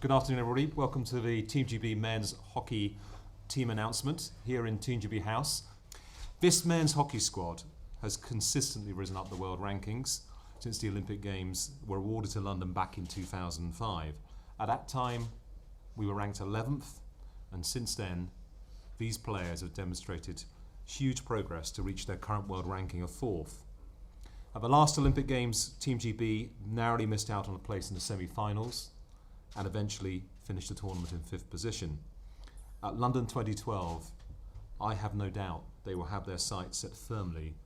Good afternoon, everybody. Welcome to the Team GB men's hockey team announcement here in Team GB House. This men's hockey squad has consistently risen up the world rankings since the Olympic Games were awarded to London back in 2005. At that time, we were ranked 11th, and since then, these players have demonstrated huge progress to reach their current world ranking of 4th. At the last Olympic Games, Team GB narrowly missed out on a place in the semi-finals and eventually finished the tournament in 5th position. At London 2012, I have no doubt they will have their sights set firmly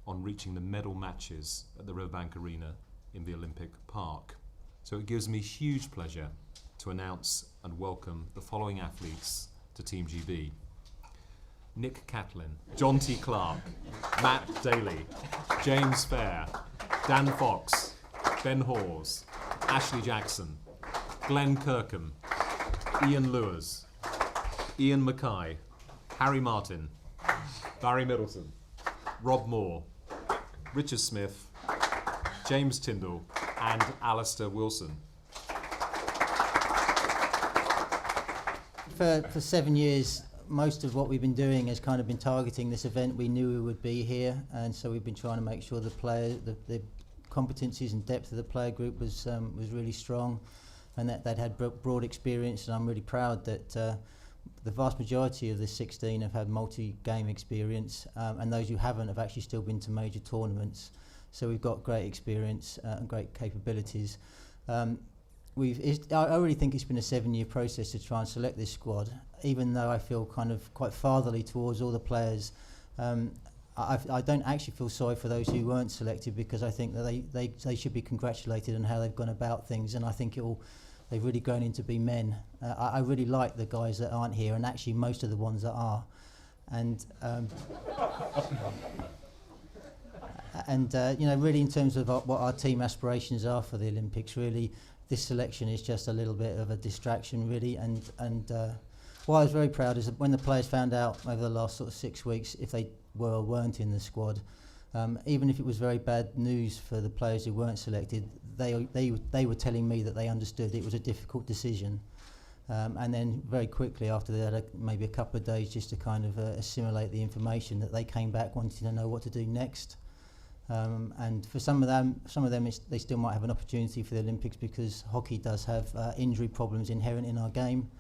on reaching the medal matches at the Riverbank Arena in the Olympic Park. So it gives me huge pleasure to announce and welcome the following athletes to Team GB. Nick Catlin, John T. Clark, Matt Daly, James Fair, Dan Fox, Ben Hawes, Ashley Jackson, Glenn Kirkham, Ian Lewis, Ian Mackay, Harry Martin, Barry Middleton, Rob Moore, Richard Smith, James Tyndall and Alistair Wilson. For 7 years, most of what we've been doing has kind of been targeting this event. We knew we would be here, and so we've been trying to make sure the competencies and depth of the player group was really strong, and that they'd had broad experience. And I'm really proud that the vast majority of the 16 have had multi-game experience, and those who haven't have actually still been to major tournaments. So we've got great experience and great capabilities. I really think it's been a 7-year process to try and select this squad, even though I feel kind of quite fatherly towards all the players. I don't actually feel sorry for those who weren't selected, because I think that they should be congratulated on how they've gone about things, and I think they've really grown into be men. I really like the guys that aren't here, and actually most of the ones that are. And really in terms of what our team aspirations are for the Olympics, really this selection is just a little bit of a distraction, really. And what I was very proud is that when the players found out over the last sort of 6 weeks if they were or weren't in the squad, even if it was very bad news for the players who weren't selected, they were telling me that they understood it was a difficult decision. And then very quickly after that, maybe a couple of days just to kind of assimilate the information, that they came back wanting to know what to do next. And for some of them, they still might have an opportunity for the Olympics, because hockey does have injury problems inherent in our game,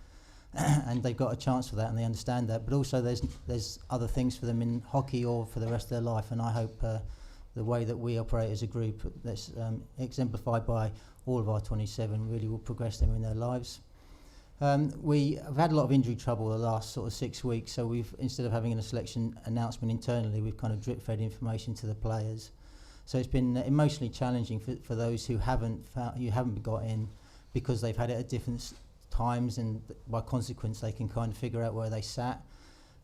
and they've got a chance for that, and they understand that. But also there's other things for them in hockey or for the rest of their life, and I hope the way that we operate as a group, that's exemplified by all of our 27, really will progress them in their lives. We have had a lot of injury trouble the last sort of 6 weeks, so instead of having a selection announcement internally, we've kind of drip-fed information to the players. So it's been emotionally challenging for those who haven't got in, because they've had it at different times, and by consequence they can kind of figure out where they sat.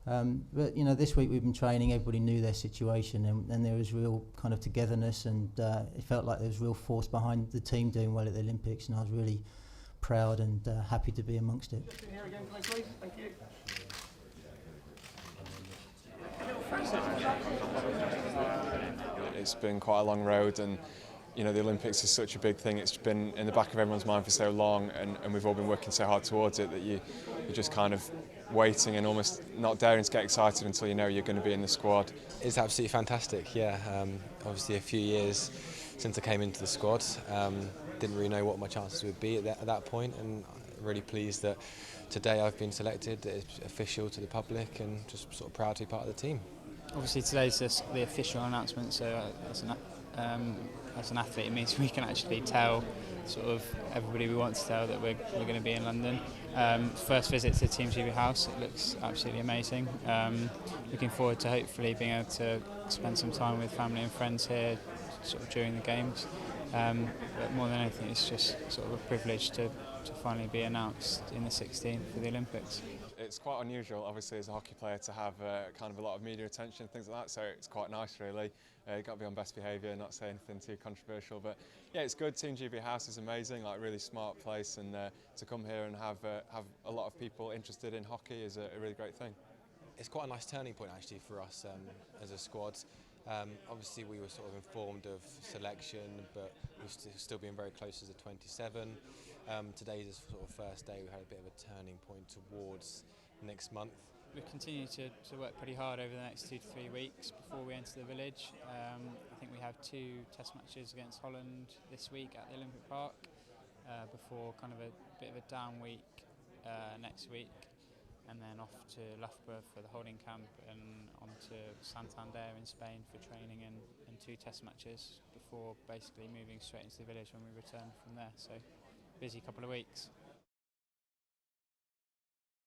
But this week we've been training, everybody knew their situation, and there was real kind of togetherness, and it felt like there was real force behind the team doing well at the Olympics, and I was really proud and happy to be amongst it. Just in here again, please. Thank you. It's been quite a long road, and the Olympics is such a big thing. It's been in the back of everyone's mind for so long, and we've all been working so hard towards it, that you're just kind of waiting and almost not daring to get excited until you know you're going to be in the squad. It's absolutely fantastic, yeah. Obviously a few years since I came into the squad. Didn't really know what my chances would be at that point, and I'm really pleased that today I've been selected. It's official to the public, and just sort of proud to be part of the team. Obviously today's the official announcement, so as an athlete it means we can actually tell sort of everybody we want to tell that we're going to be in London. First visit to Team GB House, it looks absolutely amazing. Looking forward to hopefully being able to spend some time with family and friends here sort of during the games. But more than anything, it's just sort of a privilege to finally be announced in the 16 for the Olympics. It's quite unusual, obviously, as a hockey player to have kind of a lot of media attention and things like that, so it's quite nice, really. You've got to be on best behaviour, not say anything too controversial, but yeah, it's good. Team GB House is amazing, like really smart place, and to come here and have a lot of people interested in hockey is a really great thing. It's quite a nice turning point actually for us as a squad. Obviously we were sort of informed of selection, but we've still been very close as a 27. Today's a sort of first day. We had a bit of a turning point towards next month. We continue to work pretty hard over the next 2 to 3 weeks before we enter the village. I think we have 2 test matches against Holland this week at the Olympic Park, before kind of a bit of a down week next week, and then off to Loughborough for the holding camp and on to Santander in Spain for training and 2 test matches before basically moving straight into the village when we return from there. So busy couple of weeks.